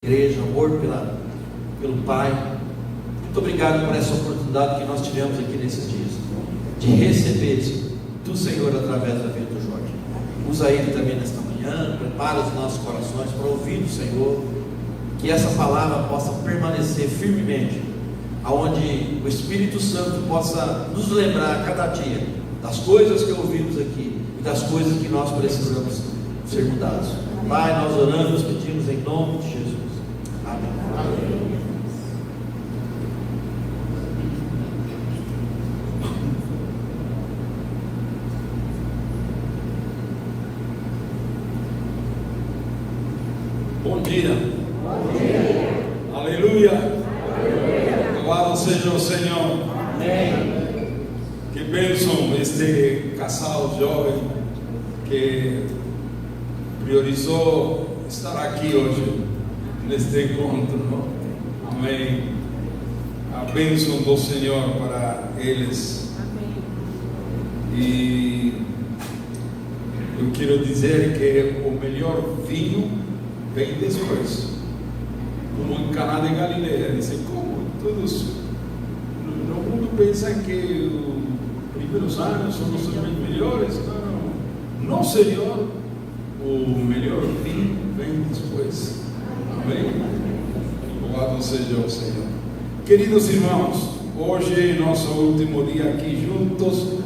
igreja, amor pelo Pai. Muito obrigado por essa oportunidade que nós tivemos aqui nesses dias, de receber do Senhor através da vida do Jorge. Usa ele também nesta manhã, prepara os nossos corações para ouvir do Senhor, que essa palavra possa permanecer firmemente, aonde o Espírito Santo possa nos lembrar a cada dia das coisas que ouvimos aqui e das coisas que nós precisamos ser mudados. Pai, nós oramos, pedimos em nome de Jesus. Amém. Amém. Bom dia. Bom dia. Aleluia. Aleluia. Louvado seja o Senhor. Amém. Que bênção este casal jovem que priorizou estar aqui hoje neste encontro, não? Amém. A bênção do Senhor para eles. Amém. E eu quero dizer que o melhor vinho vem depois, como em Caná de Galileia. Dizem, como todos no mundo pensam que os primeiros anos são os melhores. Não, Senhor, o melhor vinho vem depois. Amém? Louvado seja o Senhor. Queridos irmãos, hoje nosso último dia aqui juntos.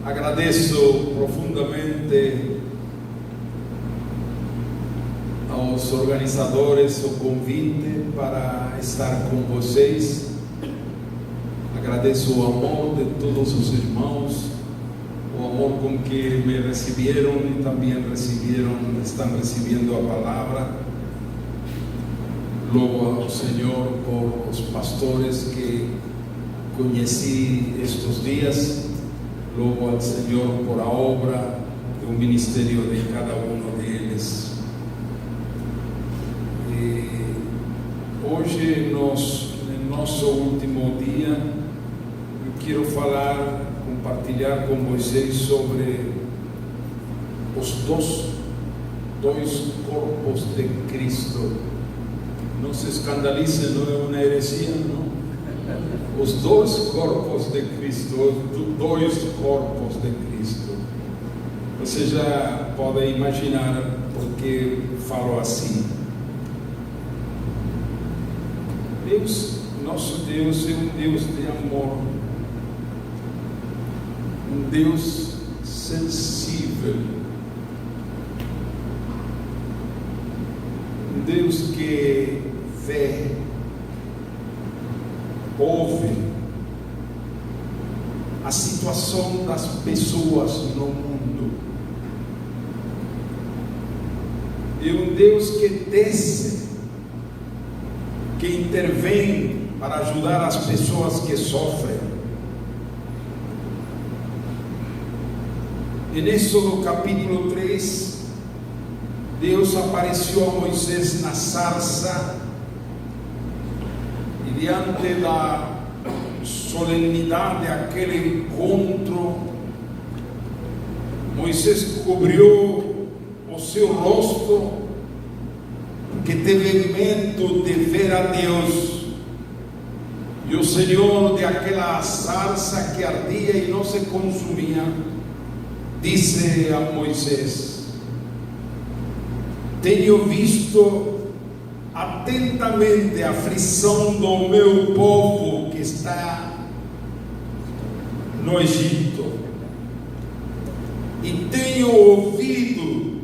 Agradeço profundamente aos organizadores o convite para estar com vocês. Agradeço o amor de todos os irmãos, o amor com que me receberam e também estão recebendo a palavra. Louvo ao Senhor por os pastores que conheci estes dias. Louvo ao Senhor por a obra e o ministério de cada um deles. Hoje, no nosso último dia, eu quero compartilhar com vocês sobre os dois corpos de Cristo. Não se escandalizem, não é uma heresia, não. Os dois corpos de Cristo, os dois corpos de Cristo. Você já pode imaginar porque falo assim. Nosso Deus é um Deus de amor, um Deus sensível, um Deus que vê, ouve a situação das pessoas no mundo. É um Deus que desce, que intervém para ajudar as pessoas que sofrem. Em Êxodo capítulo 3, Deus apareceu a Moisés na sarça, e diante da solenidade daquele encontro, Moisés cobriu o seu rosto, que teve medo de ver a Deus. E o Senhor, de aquela sarça que ardia e não se consumia, disse a Moisés: tenho visto atentamente a aflição do meu povo que está no Egito, e tenho ouvido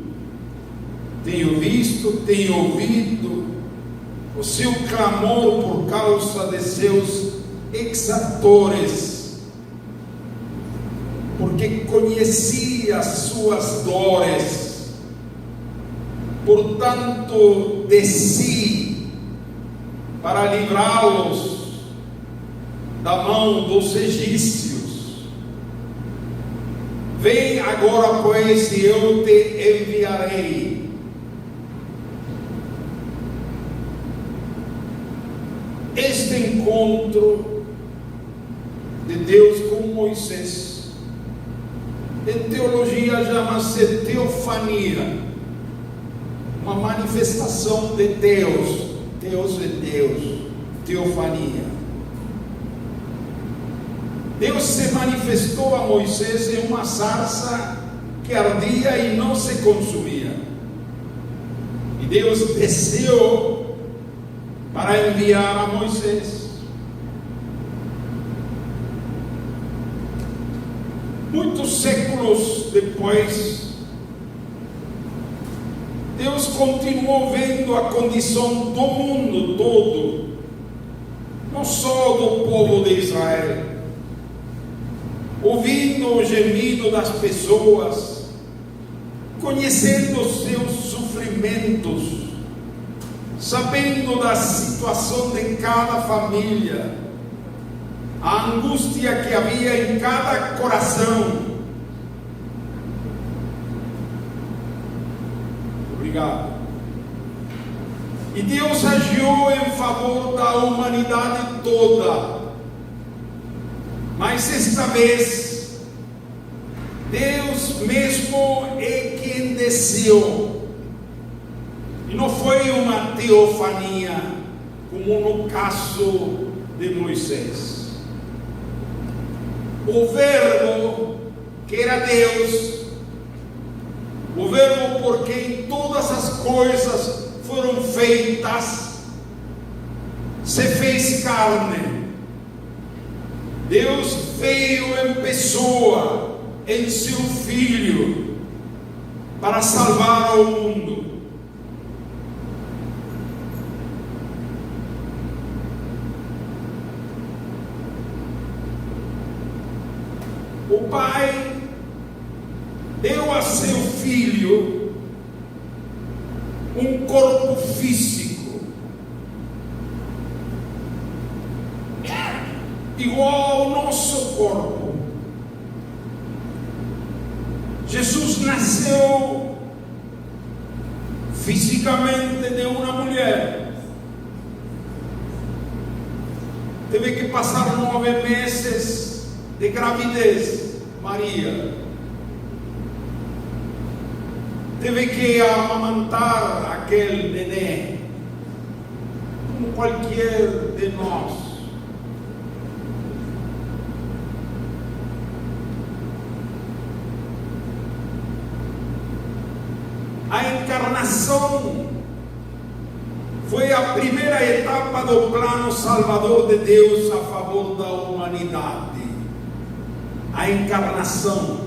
o seu clamor por causa de seus exatores, porque conheci as suas dores. Portanto, desci para livrá-los da mão dos egípcios. Vem agora, pois, e eu te enviarei. Este encontro de Deus com Moisés, em teologia chama-se teofania. uma manifestação de Deus. Deus é Deus, teofania. Deus se manifestou a Moisés em uma sarça que ardia e não se consumia. E Deus desceu para enviar a Moisés. Muitos séculos depois, Deus continuou vendo a condição do mundo todo, não só do povo de Israel, ouvindo o gemido das pessoas, conhecendo os seus sofrimentos, sabendo da situação de cada família, a angústia que havia em cada coração. Obrigado. E Deus agiu em favor da humanidade toda. Mas esta vez, Deus mesmo é quem desceu. E não foi uma teofania, como no caso de Moisés. O Verbo, que era Deus, o Verbo por quem todas as coisas foram feitas, se fez carne. Deus veio em pessoa, em seu Filho, para salvar o mundo. O Pai deu a seu Filho um corpo físico, igual ao nosso corpo. Jesus nasceu fisicamente de uma mulher. Teve que passar 9 meses de gravidez, Maria. Teve que amamantar aquele neném, como qualquer de nós. A encarnação foi a primeira etapa do plano salvador de Deus a favor da humanidade. A encarnação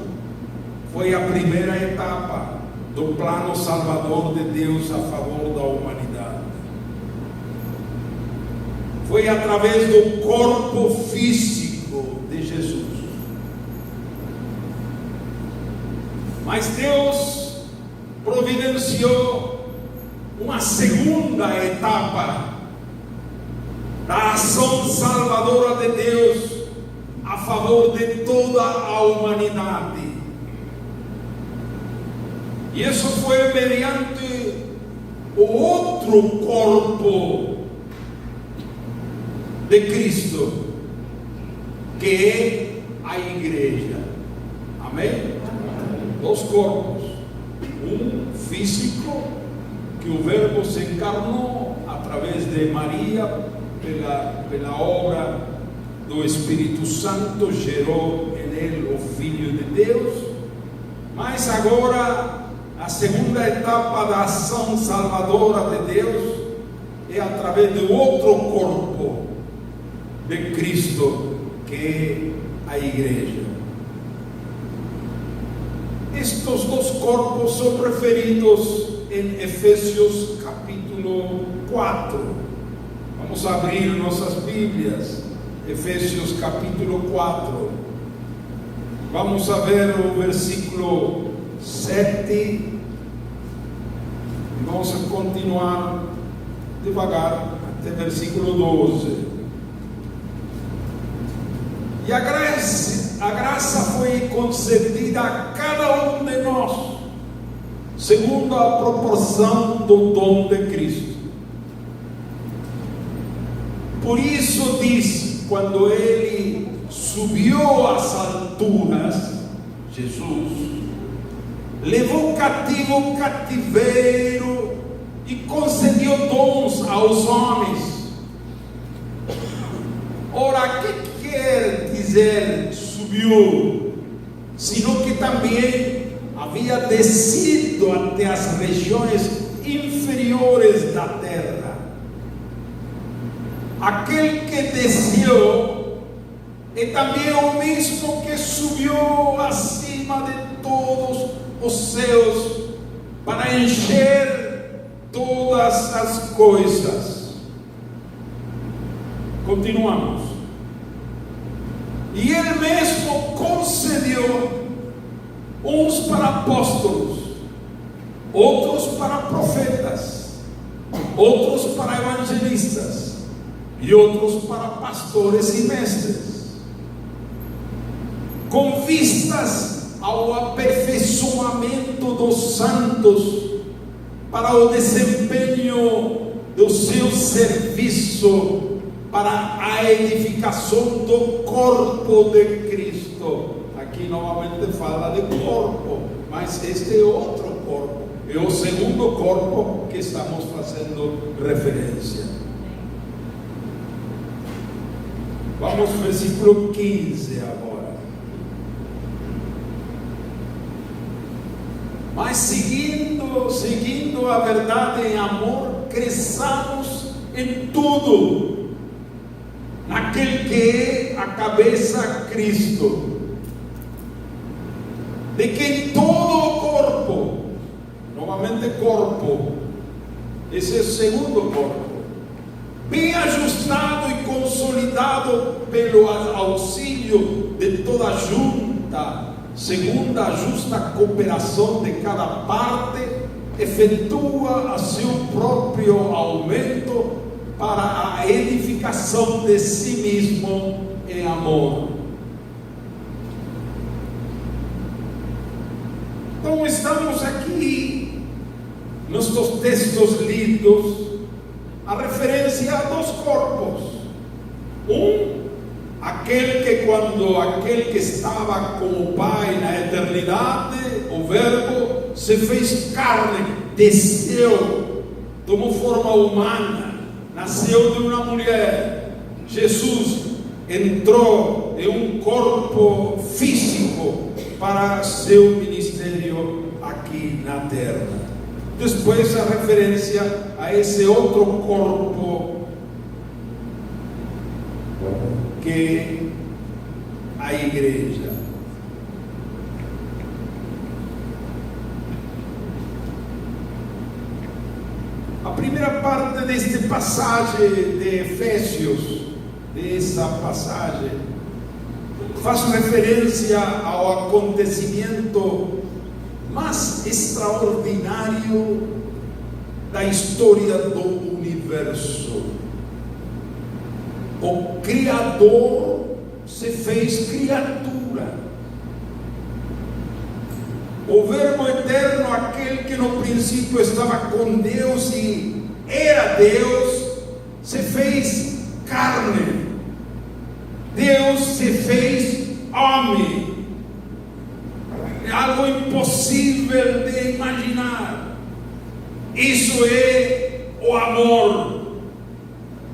foi a primeira etapa do plano salvador de Deus a favor da humanidade. Foi através do corpo físico de Jesus. Mas Deus providenciou uma segunda etapa da ação salvadora de Deus a favor de toda a humanidade. E isso foi mediante o outro corpo de Cristo, que é a igreja. Amém? 2 corpos. Um físico, que o Verbo se encarnou através de Maria, pela obra do Espírito Santo, gerou em ele o Filho de Deus. Mas agora, a segunda etapa da ação salvadora de Deus é através do outro corpo de Cristo, que é a igreja. Estes 2 corpos são referidos em Efésios capítulo 4. Vamos abrir nossas Bíblias, Efésios capítulo 4. Vamos a ver o versículo 7 e vamos a continuar devagar até versículo 12. E a graça foi concedida a cada um de nós, segundo a proporção do dom de Cristo. Por isso diz, quando ele subiu às alturas, Jesus levou cativo o cativeiro e concedeu dons aos homens. Ora, que quer dizer subiu? Sino que também havia descido até as regiões inferiores da terra. Aquele que desceu é também o mesmo que subiu acima de todos os céus para encher todas as coisas. Continuamos. E ele mesmo concedeu uns para apóstolos, outros para profetas, outros para evangelistas e outros para pastores e mestres, com vistas ao aperfeiçoamento dos santos para o desempenho do seu serviço para a edificação do corpo de Cristo. Aqui novamente fala de corpo, mas este é outro corpo, é o segundo corpo que estamos fazendo referência. Vamos ao versículo 15 agora. Mas seguindo a verdade em amor, cresçamos em tudo naquele que é a cabeça, Cristo, de quem todo o corpo, novamente corpo, esse é o segundo corpo, bem ajustado e consolidado pelo auxílio de toda a junta, segundo a justa cooperação de cada parte, efetua a seu próprio aumento para a edificação de si mesmo em amor. Então estamos aqui nestes textos lidos a referência a dois corpos. Aquele que estava com o Pai na eternidade, o Verbo se fez carne, desceu, tomou forma humana, nasceu de uma mulher. Jesus entrou em um corpo físico para seu ministério aqui na terra. Depois a referência a esse outro corpo que é a igreja. A primeira parte deste passagem de Efésios, dessa passagem, faz referência ao acontecimento mais extraordinário da história do universo. O Criador se fez criatura. O Verbo eterno, aquele que no princípio estava com Deus e era Deus, se fez carne. Deus se fez homem. É algo impossível de imaginar. Isso é o amor,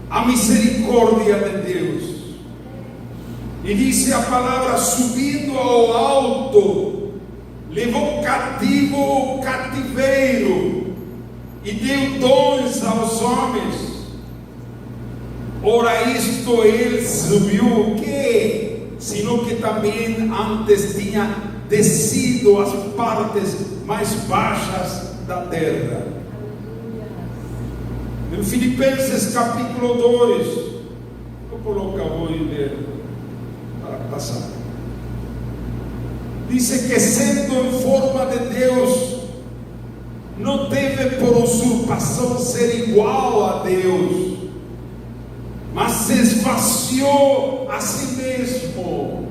a misericórdia de Deus. E disse a palavra: subindo ao alto, levou cativo o cativeiro e deu dons aos homens. Ora, isto ele subiu o quê? Sino que também antes tinha descido às partes mais baixas da terra. Em Filipenses capítulo 2, vou colocar, vou ler para passar. Diz que sendo em forma de Deus, não teve por usurpação ser igual a Deus, mas se esvaziou a si mesmo.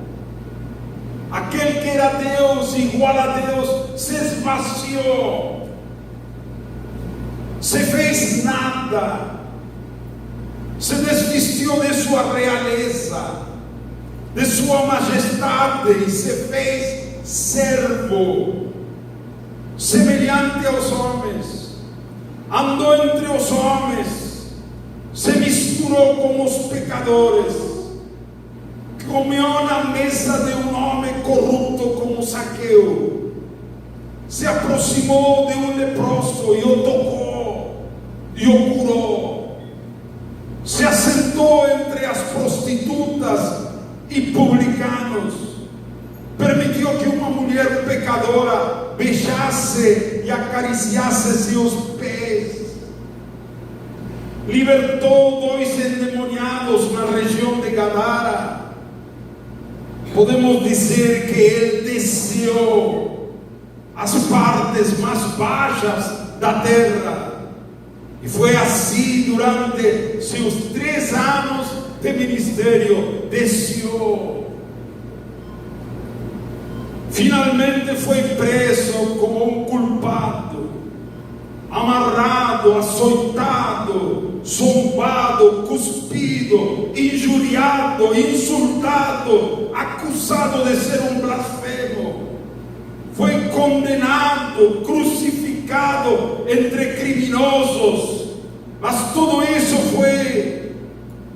Aquele que era Deus, igual a Deus, se esvaziou, se fez nada, se desvestiu de sua realeza, de sua majestade, e se fez servo, semelhante aos homens. andou entre os homens, se misturou com os pecadores, comeu na mesa de um homem corrupto como Zaqueu, se aproximou de um leproso e o tocou e o curou, se assentou entre as prostitutas e publicanos, permitiu que uma mulher pecadora beijasse e acariciasse seus pés, libertou 2 endemoniados na região de Gadara. Podemos dizer que ele desceu as partes mais baixas da terra, e foi assim durante seus 3 anos de ministério. Desceu, finalmente foi preso como um culpado, amarrado, açoitado, zombado, cuspido, injuriado, insultado, acusado de ser um blasfemo, foi condenado, crucificado entre criminosos, mas tudo isso foi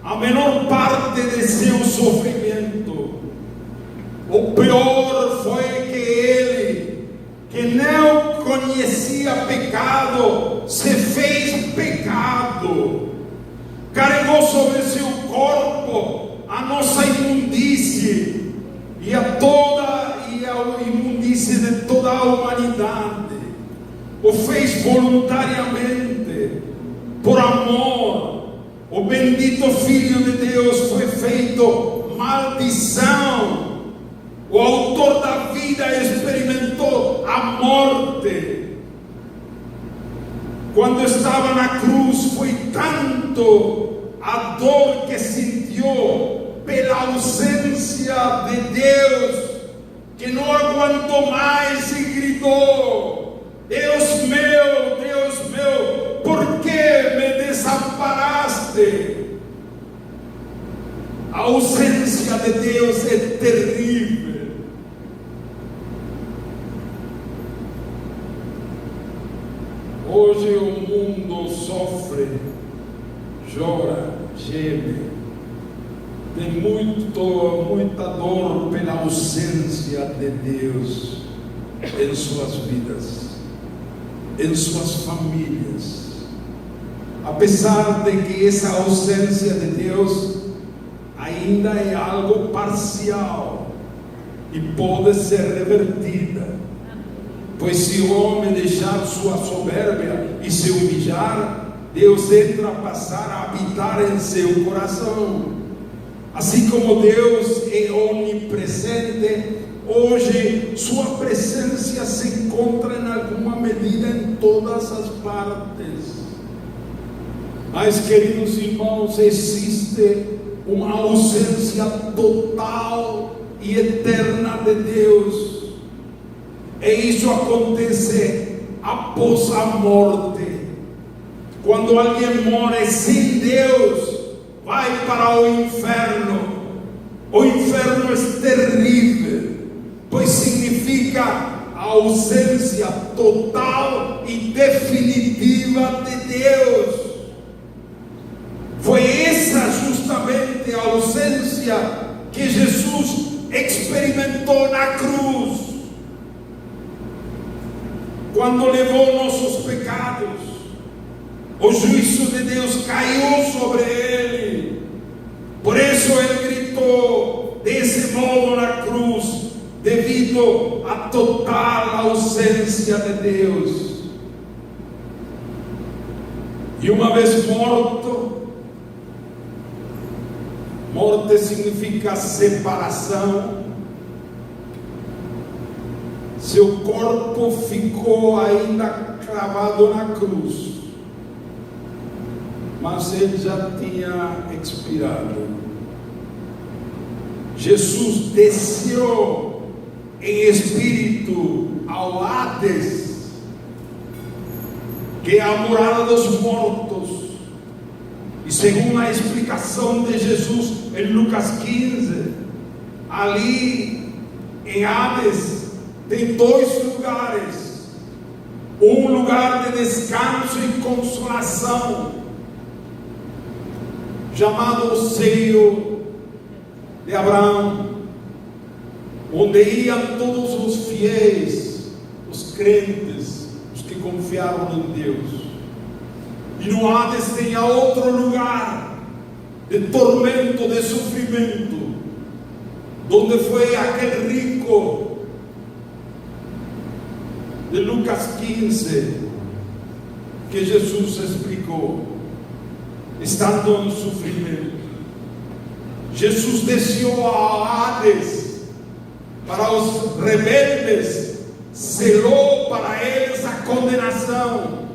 a menor parte de seu sofrimento. O pior foi que ele, que não conhecia pecado, se fez pecado, carregou sobre seu corpo a nossa imundície e a imundície de toda a humanidade. O fez voluntariamente, por amor. O bendito Filho de Deus foi feito maldição. O autor da vida experimentou a morte. Quando estava na cruz, foi tanto a dor que sentiu pela ausência de Deus, que não aguentou mais e gritou: Deus meu, por que me desamparaste? A ausência de Deus é terrível. Hoje o mundo sofre, chora, geme, tem muita dor pela ausência de Deus em suas vidas, em suas famílias. Apesar de que essa ausência de Deus ainda é algo parcial e pode ser revertida. Pois se o homem deixar sua soberbia e se humilhar, Deus entra a passar a habitar em seu coração. Assim como Deus é onipresente, hoje sua presença se encontra em alguma medida em todas as partes. Mas, queridos irmãos, existe uma ausência total e eterna de Deus. E isso acontece após a morte. Quando alguém morre sem Deus, vai para o inferno. O inferno é terrível, pois significa a ausência total e definitiva de Deus. Foi essa justamente a ausência que Jesus experimentou na cruz, quando levou nossos pecados. O juízo de Deus caiu sobre ele. Por isso ele gritou desse modo na cruz, devido à total ausência de Deus. E uma vez morte significa separação. Seu corpo ficou ainda cravado na cruz, mas ele já tinha expirado. Jesus desceu em espírito ao Hades, que é a morada dos mortos. E segundo a explicação de Jesus em Lucas 15, ali em Hades tem 2 lugares. um lugar de descanso e consolação, chamado o seio de Abraão, onde iam todos os fiéis, os crentes, os que confiaram em Deus. E no Hades tinha outro lugar de tormento, de sofrimento, onde foi aquele rico de Lucas 15, que Jesus explicou, estando em sofrimento. Jesus desceu a Hades para os rebeldes, selou para eles a condenação,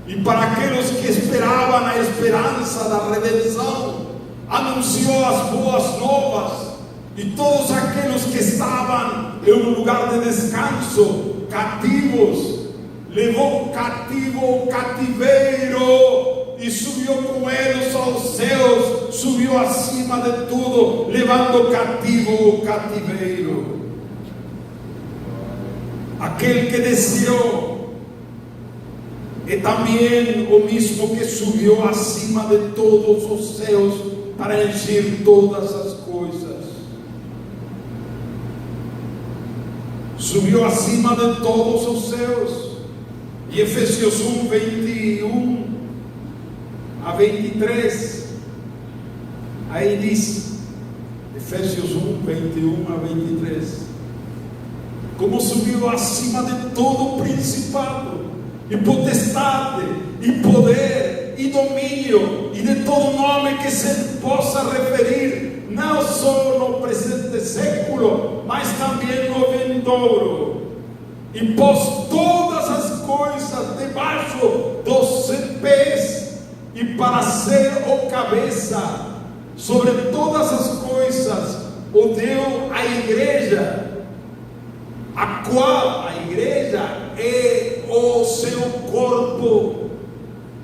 e para aqueles que esperavam a esperança da redenção, anunciou as boas novas, e todos aqueles que estavam em um lugar de descanso, cativos, levou cativo o cativeiro e subiu com eles aos céus, subiu acima de tudo, levando cativo o cativeiro. Aquele que desceu é também o mesmo que subiu acima de todos os céus para encher todas as coisas. Subiu acima de todos os céus. E Efésios 1, 21 a 23, aí diz, Efésios 1, 21 a 23, como subiu acima de todo o principado, e potestade, e poder, e domínio, e de todo nome que se possa referir, não só no presente século, mas também no vindouro, e pôs todas as coisas debaixo dos seus pés, e para ser o cabeça sobre todas as coisas, o deu à igreja, a qual a igreja é o seu corpo.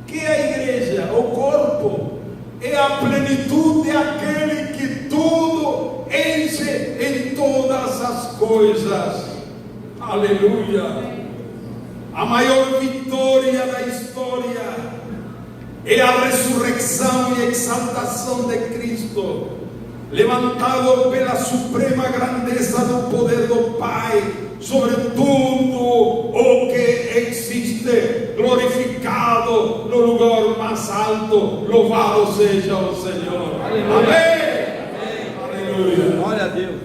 Que é a igreja? O corpo é a plenitude daquele que tudo enche em todas as coisas. Aleluia! A maior vitória da história é a ressurreição e exaltação de Cristo, levantado pela suprema grandeza do poder do Pai sobre tudo o que existe, glorificado no lugar mais alto. Louvado seja o Senhor. Aleluia. Amém. Aleluia. Glória a Deus.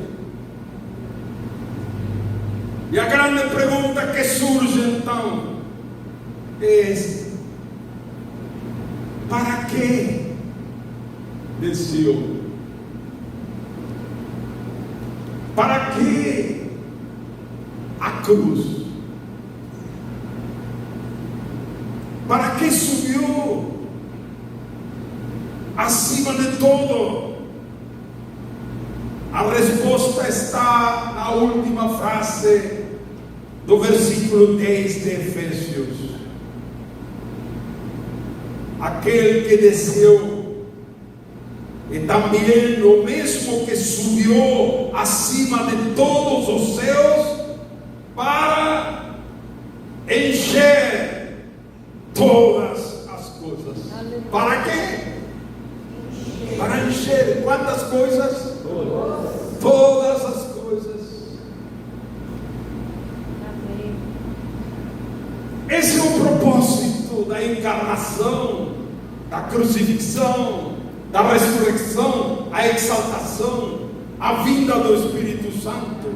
E a grande pergunta que surge então é: para que desceu? Para que a cruz? Para que subiu acima de todo? A resposta está na última frase do versículo 10 de Efésios. Aquele que desceu é também o mesmo que subiu acima de todos os céus para encher todas as coisas. Para quê? Para encher quantas coisas? Todas as coisas. Esse é o propósito da encarnação, da crucifixão, da ressurreição, a exaltação, a vinda do Espírito Santo.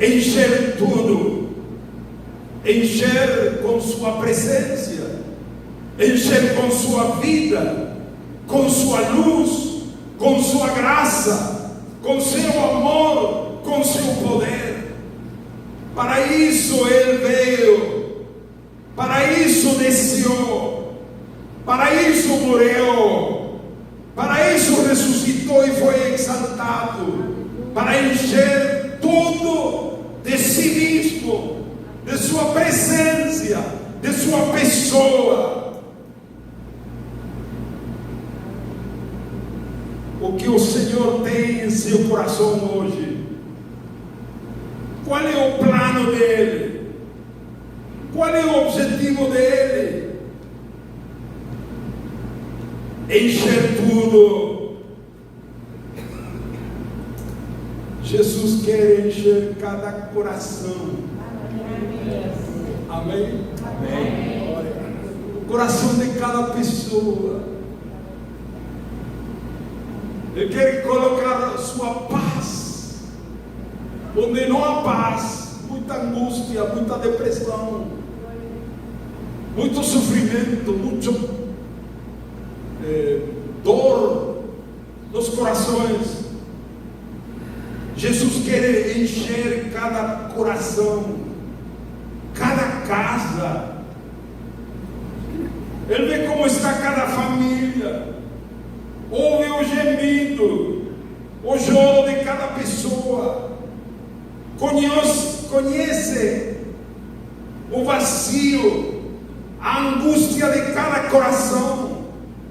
Encher tudo, encher com sua presença, encher com sua vida, com sua luz, com sua graça, com seu amor, com seu poder. Para isso Ele veio, para isso desceu, para isso morreu, para isso ressuscitou e foi exaltado, para encher tudo de si mesmo, de sua presença, de sua pessoa. O que o Senhor tem em seu coração hoje? Qual é o plano dele? Qual é o objetivo objetivo dele: encher tudo. Jesus quer encher cada coração. Amém? Amém. O coração de cada pessoa. Ele quer colocar a sua paz onde não há paz. Muita angústia, muita depressão, muito sofrimento, muito dor nos corações. Jesus quer encher cada coração, cada casa. Ele vê como está cada família, ouve o gemido, o choro de cada pessoa, conhece o vazio, a angústia de cada coração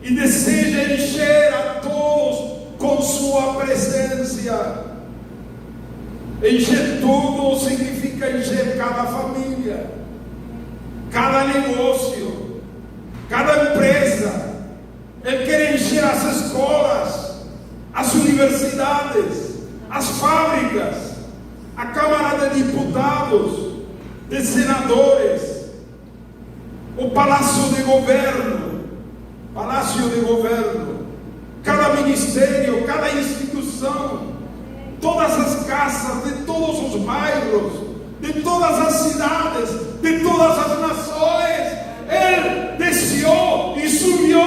e deseja encher a todos com sua presença. Encher tudo significa encher cada família, cada negócio, cada empresa. Ele quer encher as escolas, as universidades, as fábricas, a Câmara de Deputados, de senadores, o Palácio de Governo, cada ministério, cada instituição, todas as casas de todos os bairros, de todas as cidades, de todas as nações. Ele desceu e subiu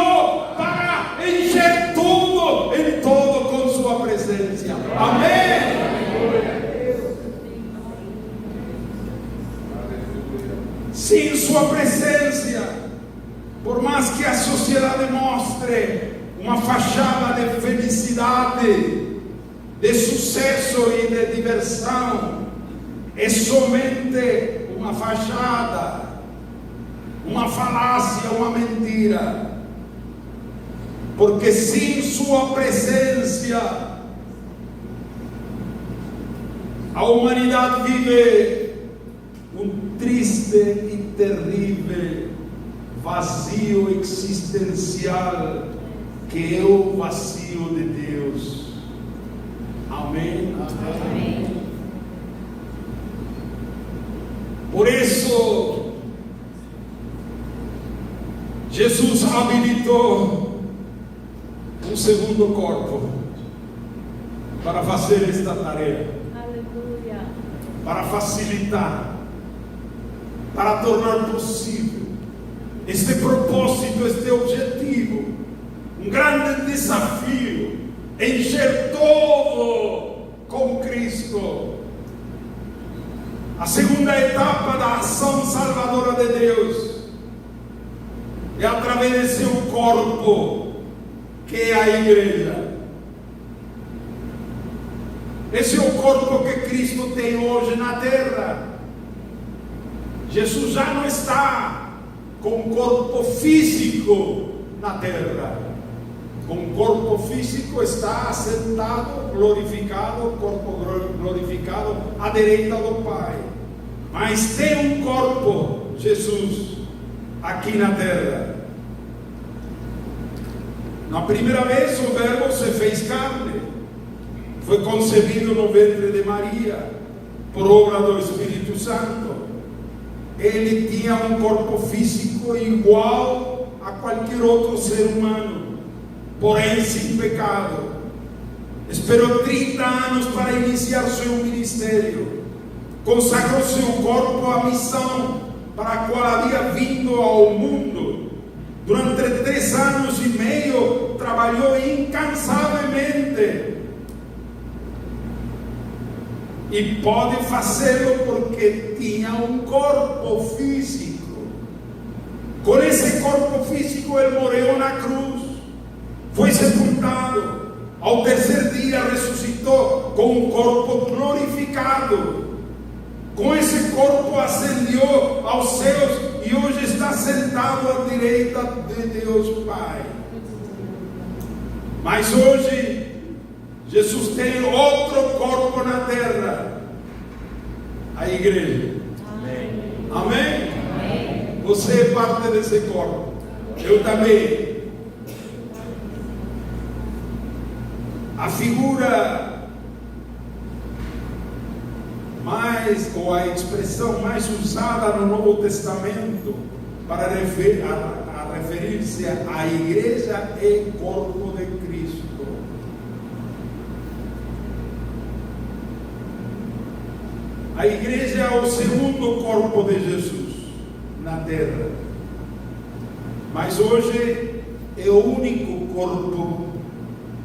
para encher tudo em todo com sua presença. Amém. Sem sua presença, por mais que a sociedade mostre uma fachada de felicidade, de sucesso e de diversão, é somente uma fachada, uma falácia, uma mentira. Porque sem sua presença, a humanidade vive um triste e terrível vazio existencial, que é o vazio de Deus. Amém? Amém. Por isso, Jesus habilitou um segundo corpo para fazer esta tarefa. Aleluia. Para facilitar, para tornar possível este propósito, este objetivo, um grande desafio: encher todo com Cristo. A segunda etapa da ação salvadora de Deus é através de seu corpo, que é a igreja. Esse é o corpo que Cristo tem hoje na terra. Jesus já não está com um corpo físico na terra. Com o corpo físico está sentado, glorificado, corpo glorificado à direita do Pai. Mas tem um corpo, Jesus, aqui na terra. Na primeira vez o Verbo se fez carne, foi concebido no ventre de Maria, por obra do Espírito Santo. Ele tinha um corpo físico igual a qualquer outro ser humano, porém sem pecado. Esperou 30 anos para iniciar seu ministério. Consagrou seu corpo à missão para a qual havia vindo ao mundo. Durante 3 anos e meio trabalhou incansavelmente. E pode fazê-lo porque tinha um corpo físico. Com esse corpo físico ele morreu na cruz, foi sepultado. Ao terceiro dia ressuscitou com um corpo glorificado. Com esse corpo ascendeu aos céus e hoje está sentado à direita de Deus Pai. Mas hoje Jesus tem outro corpo na terra, a igreja. Amém? Amém? Amém. Você é parte desse corpo. Eu também. A figura mais, ou a expressão mais usada no Novo Testamento para referir-se à igreja é corpo de Cristo. A igreja é o segundo corpo de Jesus na terra, mas hoje é o único corpo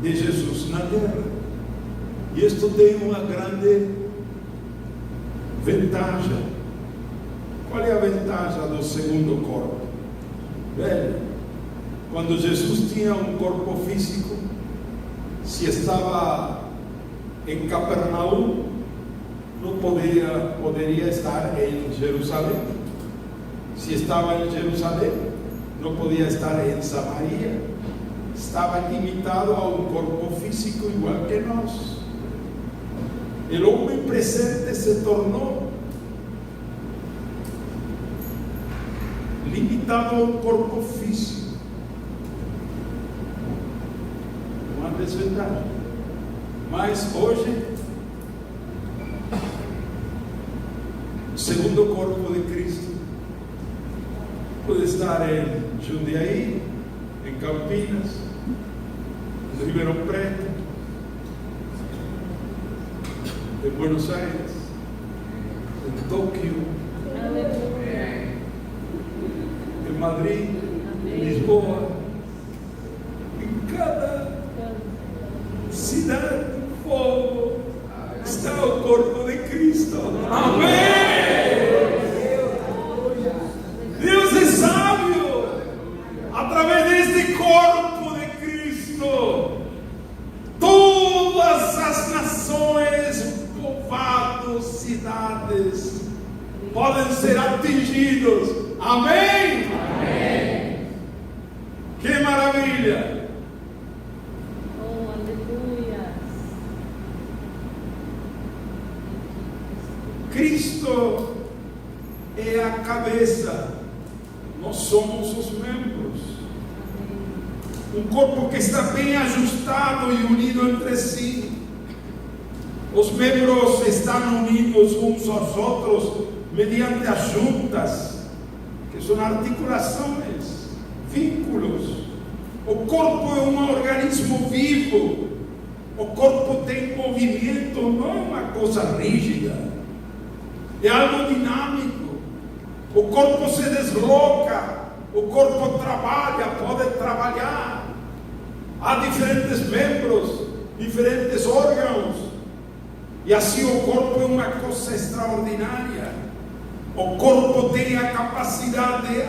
de Jesus na terra. E isto tem uma grande vantagem. Qual é a vantagem do segundo corpo? Velho, quando Jesus tinha um corpo físico, se estava em Capernaum, não poderia estar em Jerusalém. Se estava em Jerusalém, não podia estar em Samaria. Estava limitado a um corpo físico igual que nós. O homem presente se tornou limitado a um corpo físico. Uma desvantagem. Mas hoje, o segundo corpo de Cristo pode estar em Jundiaí, em Campinas, em Ribeirão Preto, em Buenos Aires, em Tóquio, em Madrid, em Lisboa, em cada cidade do povo está o corpo de Cristo. Amém! Deus é sábio. Através deste corpo de Cristo, todas as nações, povoados, cidades podem ser atingidos. Amém? Amém. Que maravilha! Oh, aleluia! Cristo é a cabeça, nós somos os membros. Um corpo que está bem ajustado e unido entre si. Os membros estão unidos uns aos outros mediante as juntas, que são articulações, vínculos. O corpo é um organismo vivo. O corpo tem movimento, não é uma coisa rígida. É algo dinâmico. O corpo se desloca, o corpo trabalha, pode trabalhar. Há diferentes membros, diferentes órgãos. E assim o corpo é uma coisa extraordinária. O corpo tem a capacidade de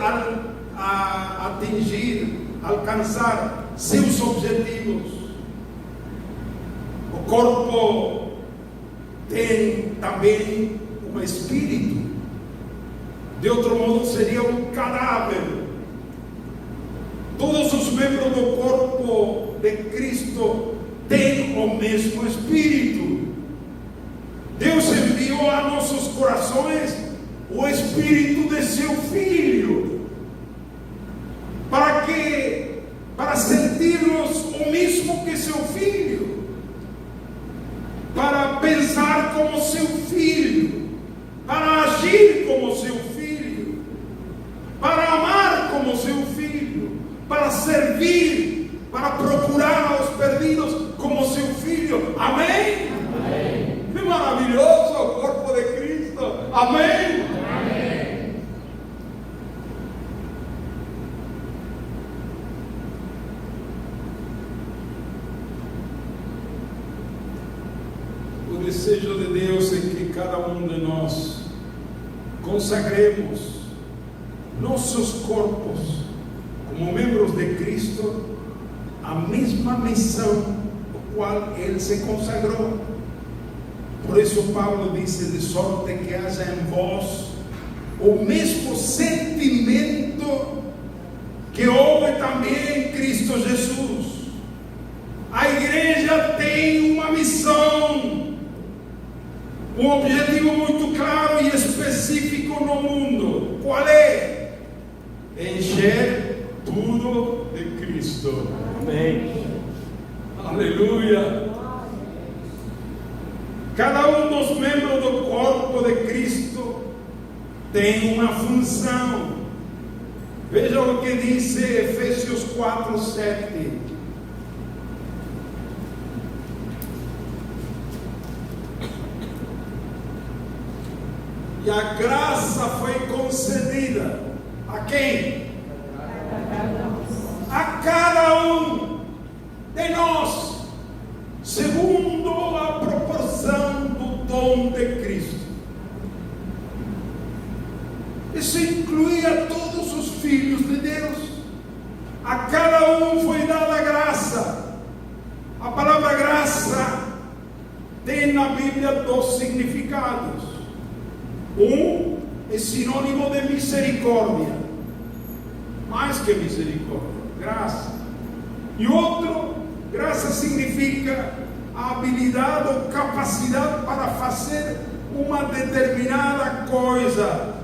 atingir, alcançar seus objetivos. O corpo tem também um espírito. De outro modo, seria um cadáver. Todos os membros do corpo de Cristo têm o mesmo espírito. Deus enviou a nossos corações o espírito de seu Filho, para sentirmos o mesmo que seu Filho, para pensar como seu Filho, para agir como seu Filho, para amar como seu Filho, para servir, para procurar aos perdidos como seu Filho. Amém? Amém. Que maravilhoso o corpo de Cristo. Amém? Amém. O desejo de Deus é que cada um de nós consagremos nossos corpos como membros de Cristo a mesma missão a qual Ele se consagrou. Por isso Paulo disse: de sorte que haja em vós o mesmo sentimento que houve também em Cristo Jesus. A igreja tem uma missão, um objetivo muito claro e específico no mundo. Qual é? encher tudo de Cristo. Amém. Aleluia. Cada um dos membros do corpo de Cristo tem uma função. Veja o que diz Efésios 4:7. E a graça foi concedida a quem? A cada um de nós, segundo a proporção do dom de Cristo. Isso incluía todos os filhos de Deus. A cada um foi dada graça. A palavra graça tem na Bíblia 2 significados. Um é sinônimo de misericórdia, mais que misericórdia, graça. E outro, graça significa a habilidade ou capacidade para fazer uma determinada coisa.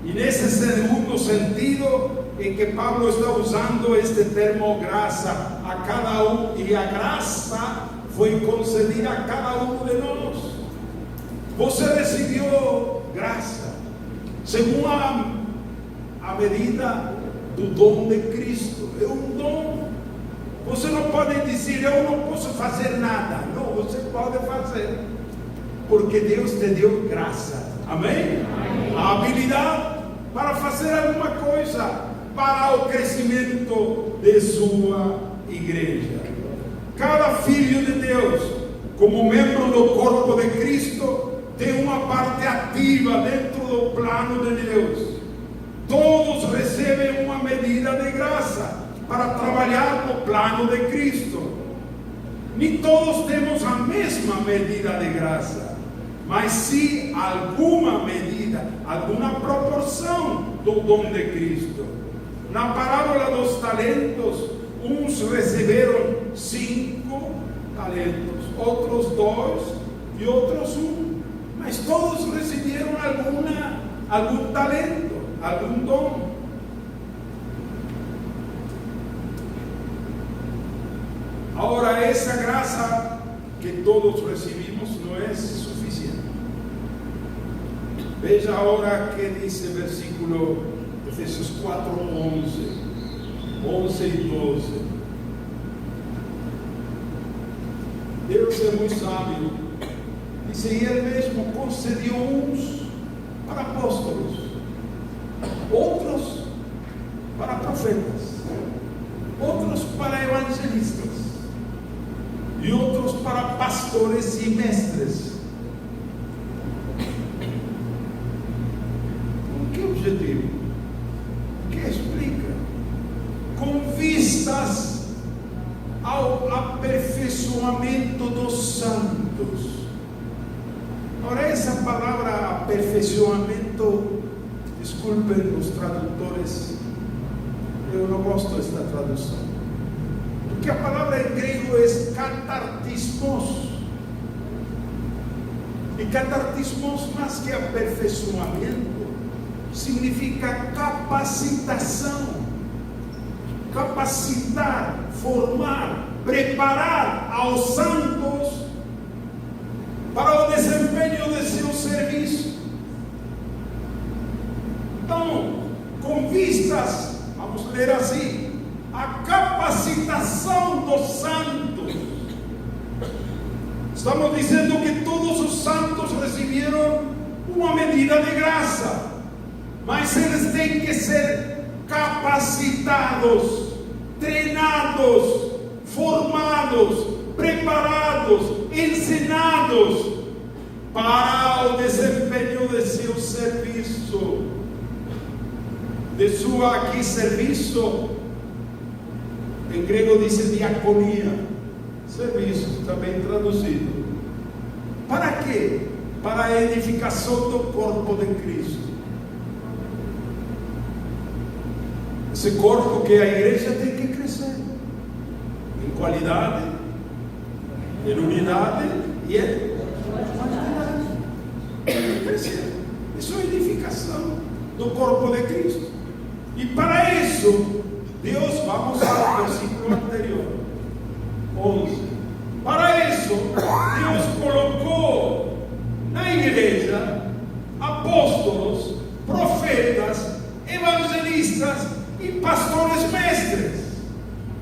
E nesse segundo sentido é que Paulo está usando este termo graça a cada um, e a graça foi concedida a cada um de nós. Você recebeu graça segundo a medida do dom de Cristo. É um dom. Você não pode dizer, eu não posso fazer nada. Não, você pode fazer, porque Deus te deu graça. Amém? Amém. A habilidade para fazer alguma coisa para o crescimento de sua igreja. Cada filho de Deus, como membro do corpo de Cristo, tem uma parte ativa dentro do plano de Deus. Todos recebem uma medida de graça para trabalhar no plano de Cristo. Nem todos temos a mesma medida de graça, mas sim alguma medida, alguma proporção do dom de Cristo. Na parábola dos talentos, uns receberam 5 talentos, outros 2 e outros 1. Mas todos receberam algum talento, algum dom. Agora, essa graça que todos recebemos não é suficiente. Veja agora que diz o versículo Efésios 4:11, 11 e 12. Deus é muito sábio. Diz, e Ele mesmo concedeu uns para apóstolos, outros para profetas, outros para evangelistas e outros para pastores e mestres. Com que objetivo? O que explica? Com vistas ao aperfeiçoamento dos santos. Ora, essa palavra aperfeiçoamento, desculpem os tradutores, eu não gosto desta tradução, porque a palavra em grego é katartismos, e katartismos, mais que aperfeiçoamento, significa capacitação, capacitar, formar, preparar aos santos para o desempenho de seu serviço. Então, com vistas, vamos ler assim, a capacitação dos santos. Estamos dizendo que todos os santos receberam uma medida de graça, mas eles têm que ser capacitados, treinados, formados, preparados, ensinados para o desempenho de seu serviço, de sua aqui serviço, em grego diz diaconia, serviço, também traduzido. Para quê? Para a edificação do corpo de Cristo. Esse corpo que a igreja tem que crescer em qualidade, em unidade e em quantidade. Crescer. Isso é edificação do corpo de Cristo. E para isso, Deus, vamos ao versículo anterior, 11. Para isso, Deus colocou na igreja apóstolos, profetas, evangelistas e pastores mestres.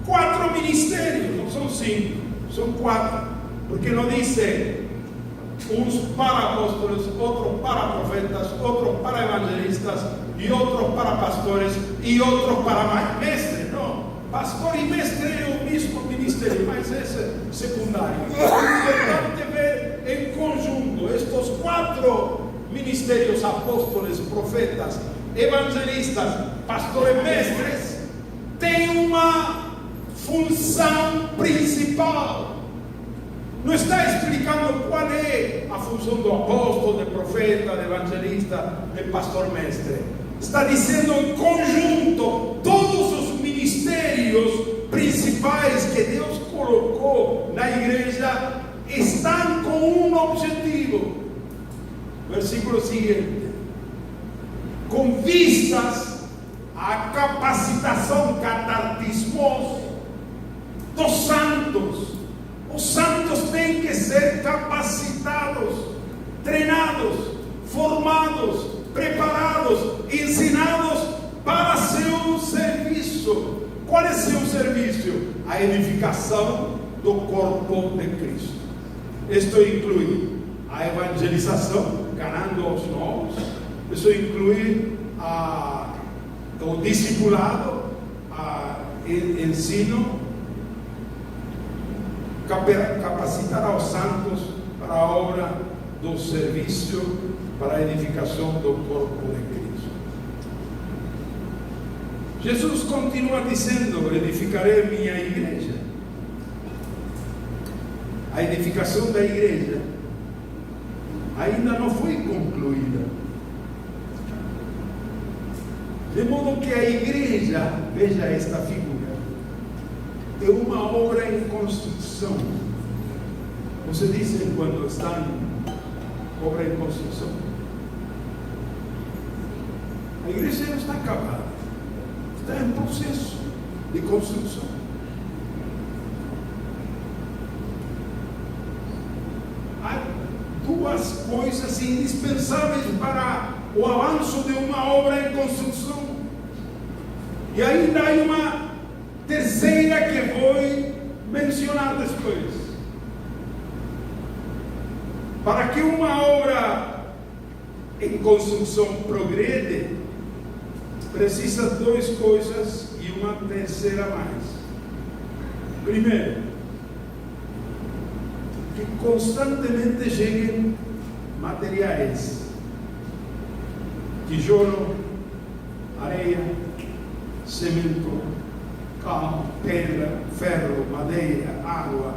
4 ministérios, não são 5, são 4. Porque não diz uns para apóstolos, outros para profetas, outros para evangelistas e outros para pastores e outros para mestres. Não, pastor e mestre é o mesmo ministério, mas esse é secundário. É importante ver em conjunto estes 4 ministérios: apóstolos, profetas, evangelistas, pastores, mestres, têm uma função principal. Não está explicando qual é a função do apóstolo, de profeta, de evangelista, de pastor mestre. Está dizendo em conjunto todos os ministérios principais que Deus colocou na igreja estão com um objetivo. Versículo seguinte: com vistas à capacitação, catartismos dos santos. Os santos têm que ser capacitados, treinados, formados, preparados, ensinados para seu serviço. Qual é seu serviço? A edificação do corpo de Cristo. Isto inclui a evangelização, ganhando aos novos. Isso inclui o discipulado, ensino, capacitar aos santos para a obra do serviço, para a edificação do corpo de Cristo. Jesus continua dizendo: edificarei minha igreja. A edificação da igreja ainda não foi concluída. De modo que a igreja, veja esta figura, é uma obra em construção. Você diz quando está em obra em construção? A igreja não está acabada, está em processo de construção. Há 2 coisas indispensáveis para o avanço de uma obra em construção. E ainda há uma terceira que vou mencionar depois. Para que uma obra em construção progrede, precisa 2 coisas e uma terceira mais. Primeiro, que constantemente cheguem materiais, tijolo, areia, cimento, cal, pedra, ferro, madeira, água.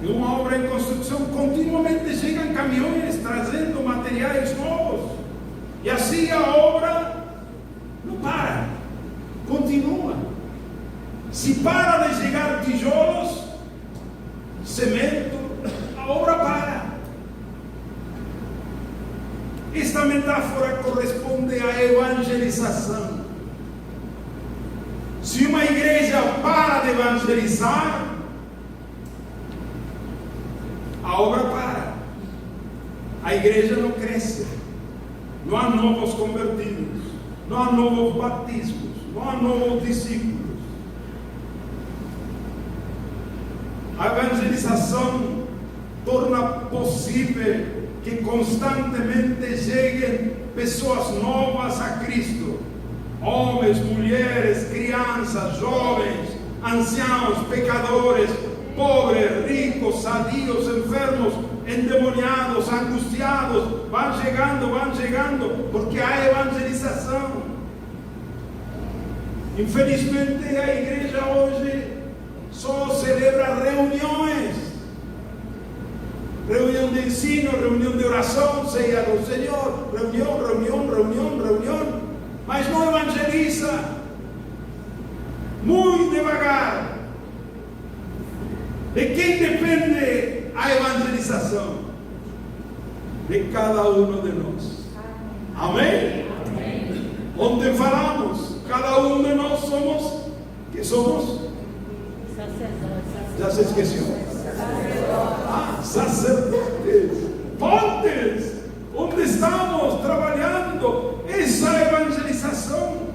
Em uma obra em construção, continuamente chegam caminhões trazendo materiais novos. E assim a obra não para, continua. Se para de chegar tijolos, cimento, a obra para. Esta metáfora corresponde à evangelização. Se uma igreja para de evangelizar, a obra para. A igreja não cresce. Não há novos convertidos. Não há novos batismos. Não há novos discípulos. A evangelização torna possível que constantemente cheguem pessoas novas a Cristo. Homens, mulheres, crianças, jovens, anciãos, pecadores, pobres, ricos, sadios, enfermos, endemoniados, angustiados, vão chegando, porque há evangelização. Infelizmente a igreja hoje só celebra reuniões, reunião de ensino, reunião de oração, ceia do Senhor, reunião, mas não evangeliza, muito devagar. De quem depende a evangelização? De cada um de nós. Amém? Amém. Ontem falamos, cada um de nós somos, que somos? Sacerdote. Já se esqueceu? Sacerdotes, pontes, onde estamos trabalhando essa evangelização.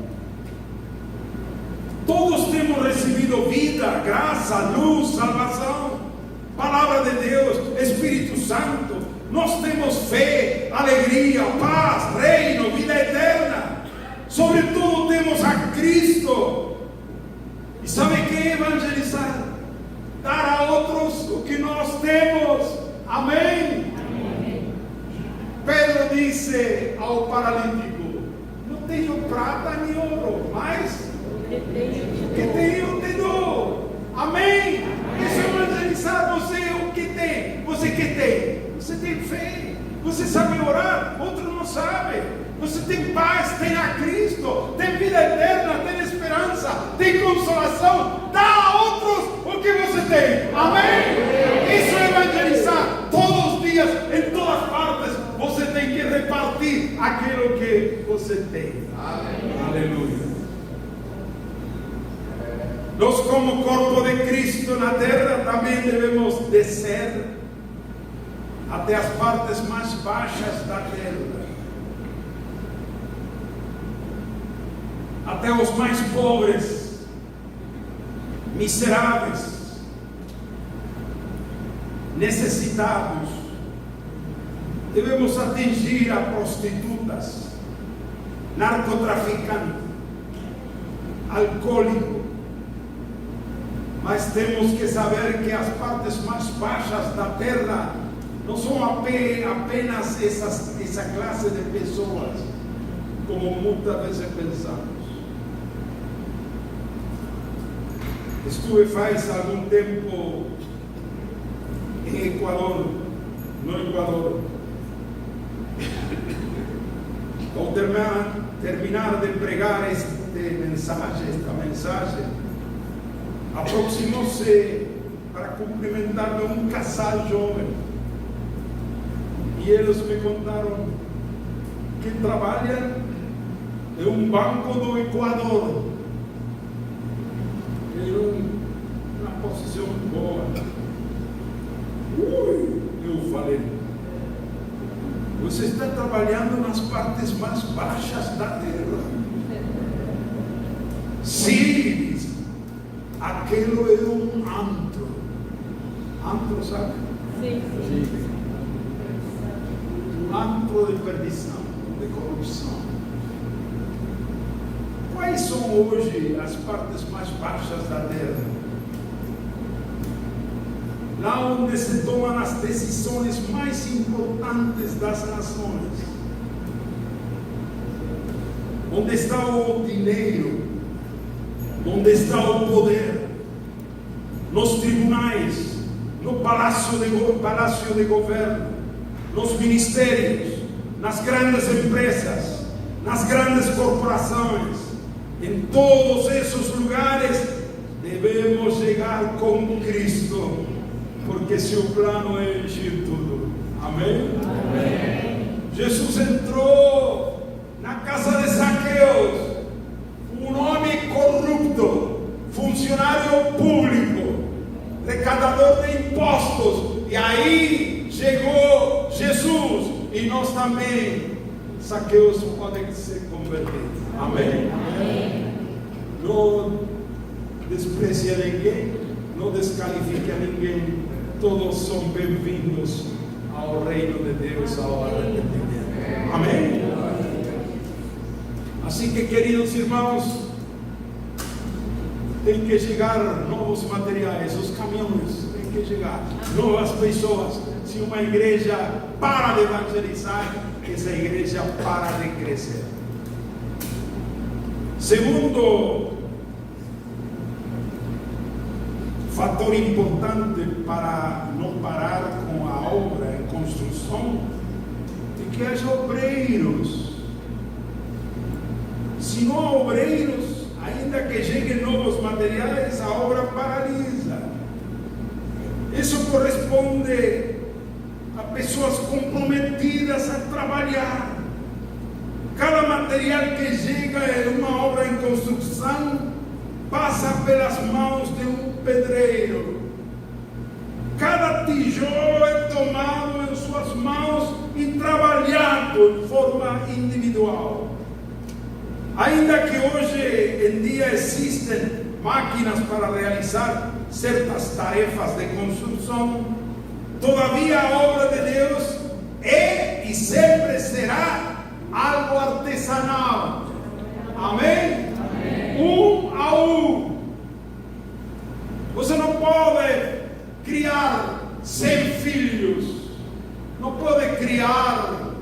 Todos temos recebido vida, graça, luz, salvação, palavra de Deus, Espírito Santo. Nós temos fé, alegria, paz, reino, vida eterna. Sobretudo temos a Cristo. E sabe o que é evangelizar? Dar a outros o que nós temos. Amém? Amém. Pedro disse ao paralítico: não tenho prata nem ouro, mas o que tenho te dou. Amém? Isso é evangelizar. Você o que tem? Você que tem? Você tem fé? Você sabe orar? Outro não sabe. Você tem paz, tem a Cristo, tem vida eterna, tem esperança, tem consolação. Dá a outros o que você tem. Amém? Isso é evangelizar. Todos os dias, em todas partes, você tem que repartir aquilo que você tem. Amém. Aleluia. Nós, como corpo de Cristo na terra, também devemos descer até as partes mais baixas da terra, até os mais pobres, miseráveis, necessitados. Devemos atingir a prostitutas, narcotraficante, alcoólico. Mas temos que saber que as partes mais baixas da terra não são apenas essa classe de pessoas, como muitas vezes pensamos. Estuve faz algum tempo em Equador, no Equador. Ao terminar de pregar esta mensagem, aproximou-se para cumprimentar-me um casal jovem. E eles me contaram que trabalham em um banco do Equador. Uma posição boa. Eu falei: você está trabalhando nas partes mais baixas da terra. Sim, aquilo é um antro. Antro, sabe? Sim. Um antro de perdição, de corrupção. Quais são hoje as partes mais baixas da terra? Lá onde se tomam as decisões mais importantes das nações. Onde está o dinheiro? Onde está o poder? Nos tribunais, no palácio de governo, nos ministérios, nas grandes empresas, nas grandes corporações. Em todos esses lugares devemos chegar com Cristo, porque seu plano é encher tudo. Amém? Amém. Jesus entrou na casa de Zaqueu, um homem corrupto, funcionário público, recaudador de impostos, e aí chegou Jesus, e nós também, Zaqueu, podem se converter. Amém? Amém. Não desprezia ninguém, não desqualifica ninguém, todos são bem-vindos ao reino de Deus, ao arrependimento. Amém? Assim que, queridos irmãos, tem que chegar novos materiais, os caminhões, tem que chegar novas pessoas. Se uma igreja para de evangelizar, essa igreja para de crescer. Segundo fator importante para não parar com a obra em construção é que haja obreiros. Se não há obreiros, ainda que cheguem novos materiais, a obra paralisa. Isso corresponde a pessoas comprometidas a trabalhar. Cada material que chega em uma obra em construção passa pelas mãos de um pedreiro. Cada tijolo é tomado em suas mãos e trabalhado de forma individual. Ainda que hoje em dia existem máquinas para realizar certas tarefas de construção, todavia a obra de Deus é e sempre será algo artesanal. Amém? Um a um. Você não pode criar 100 filhos, não pode criar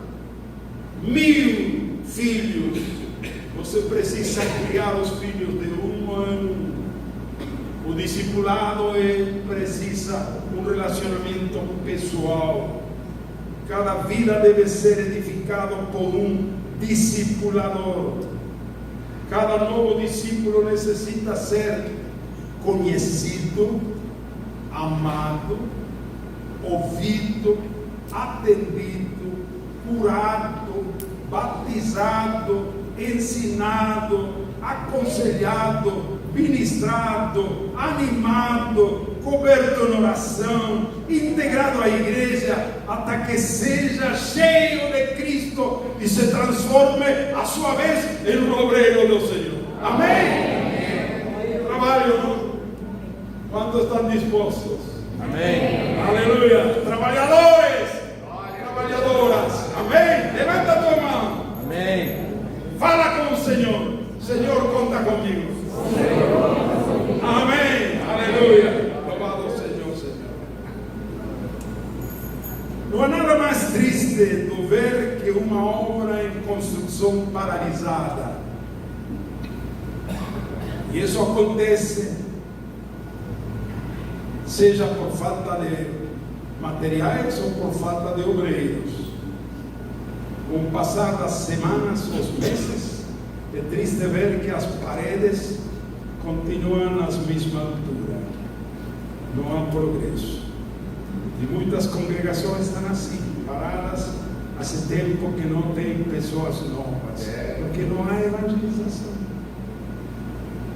1000 filhos. Você precisa criar os filhos de um a um. O discipulado precisa um relacionamento pessoal. Cada vida deve ser edificada por um discipulador. Cada novo discípulo necessita ser conhecido, amado, ouvido, atendido, curado, batizado, ensinado, aconselhado, ministrado, animado, coberto em oração, integrado à igreja, até que seja cheio de Cristo e se transforme a sua vez em um obreiro do Senhor. Amém? Trabalho, não? Quantos estão dispostos? Amém. Aleluia. Trabalhadores, trabalhadoras. Amém? Levanta a tua mão. Amém. Fala com o Senhor. Senhor, conta comigo. Amém. Aleluia. Louvado seja o Senhor. Não há nada mais triste do ver que uma obra em construção paralisada. E isso acontece, seja por falta de materiais ou por falta de obreiros. Com o passar das semanas, os meses, é triste ver que as paredes continuam nas mesma altura. Não há progresso. E muitas congregações estão assim, paradas, há tempo que não tem pessoas novas, porque não há evangelização,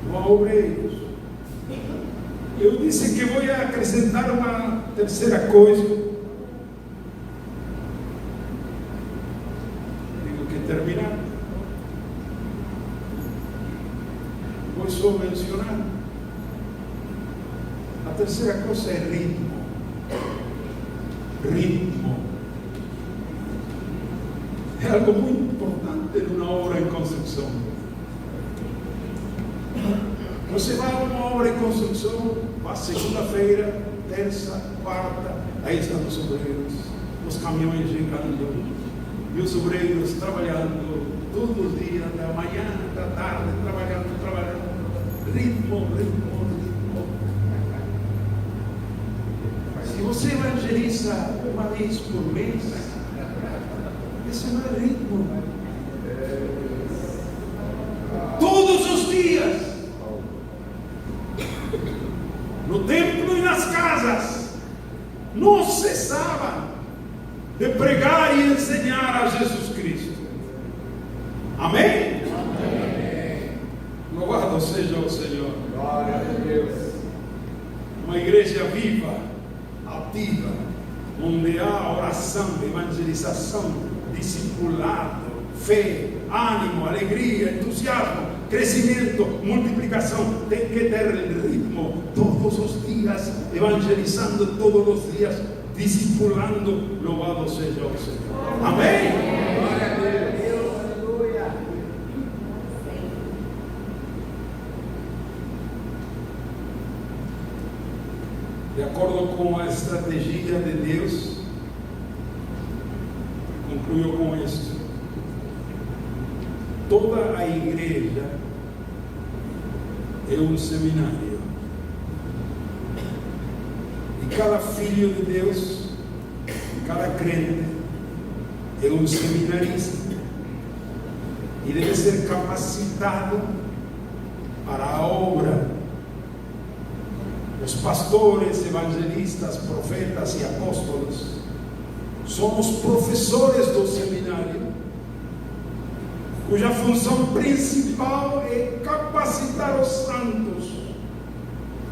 não há obreiros. Eu disse que vou acrescentar uma terceira coisa. Tenho que terminar. Vou só mencionar. A terceira coisa é ritmo. Ritmo. É algo muito importante numa obra em construção. Você vai a uma obra em construção, vai segunda-feira, terça, quarta, aí estão os obreiros, os caminhões chegando, e os obreiros trabalhando todos os dias, da manhã, da tarde, trabalhando. Ritmo. Se você evangeliza uma vez por mês, esse não é ritmo. Todos os dias, no templo e nas casas, não cessavam de pregar e ensinar a Jesus Cristo. Amém? Amém. Louvado seja o Senhor. Glória a Deus. Uma igreja viva, ativa, onde há oração, evangelização, discipulado, fé, ânimo, alegria, entusiasmo, crescimento, multiplicação. Tem que ter ritmo todos os dias, evangelizando todos os dias, discipulando. Louvado seja o Senhor. Amém? Glória a Deus. Aleluia. De acordo com a estratégia de Deus, concluiu com isso. Toda a igreja é um seminário. E cada filho de Deus, cada crente, é um seminarista. E deve ser capacitado para a obra. Os pastores, evangelistas, profetas e apóstolos somos professores do seminário. cuja função principal é capacitar os santos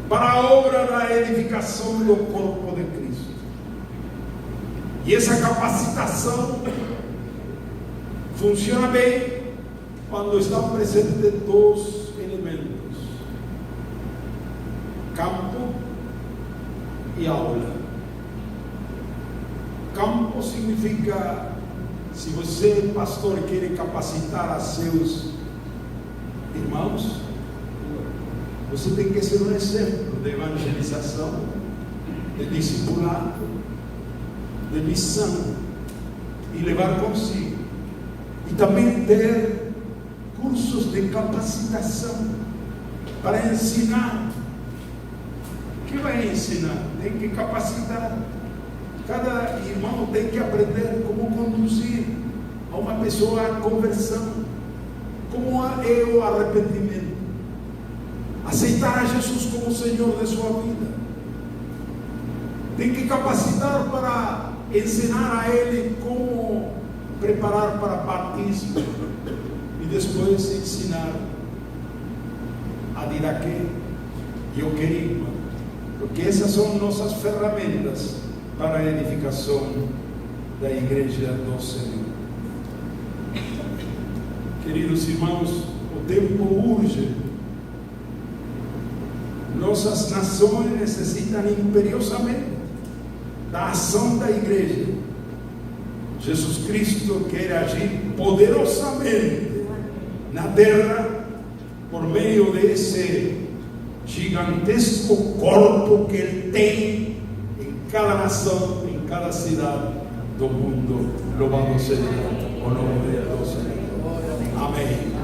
para a obra da edificação do corpo de Cristo. E essa capacitação funciona bem quando estão presentes dois elementos: campo e aula. Campo significa, se você, pastor, quer capacitar a seus irmãos, você tem que ser um exemplo de evangelização, de discipulado, de missão, e levar consigo. E também ter cursos de capacitação para ensinar. O que vai ensinar? Tem que capacitar. Cada irmão tem que aprender como conduzir a uma pessoa à conversão, como é o arrependimento, aceitar a Jesus como Senhor de sua vida. Tem que capacitar para ensinar a ele como preparar para batismo e depois ensinar a didaquê e o querigma, porque essas são nossas ferramentas para a edificação da igreja do Senhor. Queridos irmãos, o tempo urge. Nossas nações necessitam imperiosamente da ação da igreja. Jesus Cristo quer agir poderosamente na terra por meio desse gigantesco corpo que Ele tem em cada nação, em cada cidade do mundo. Louvado seja o nome de Deus. Amém.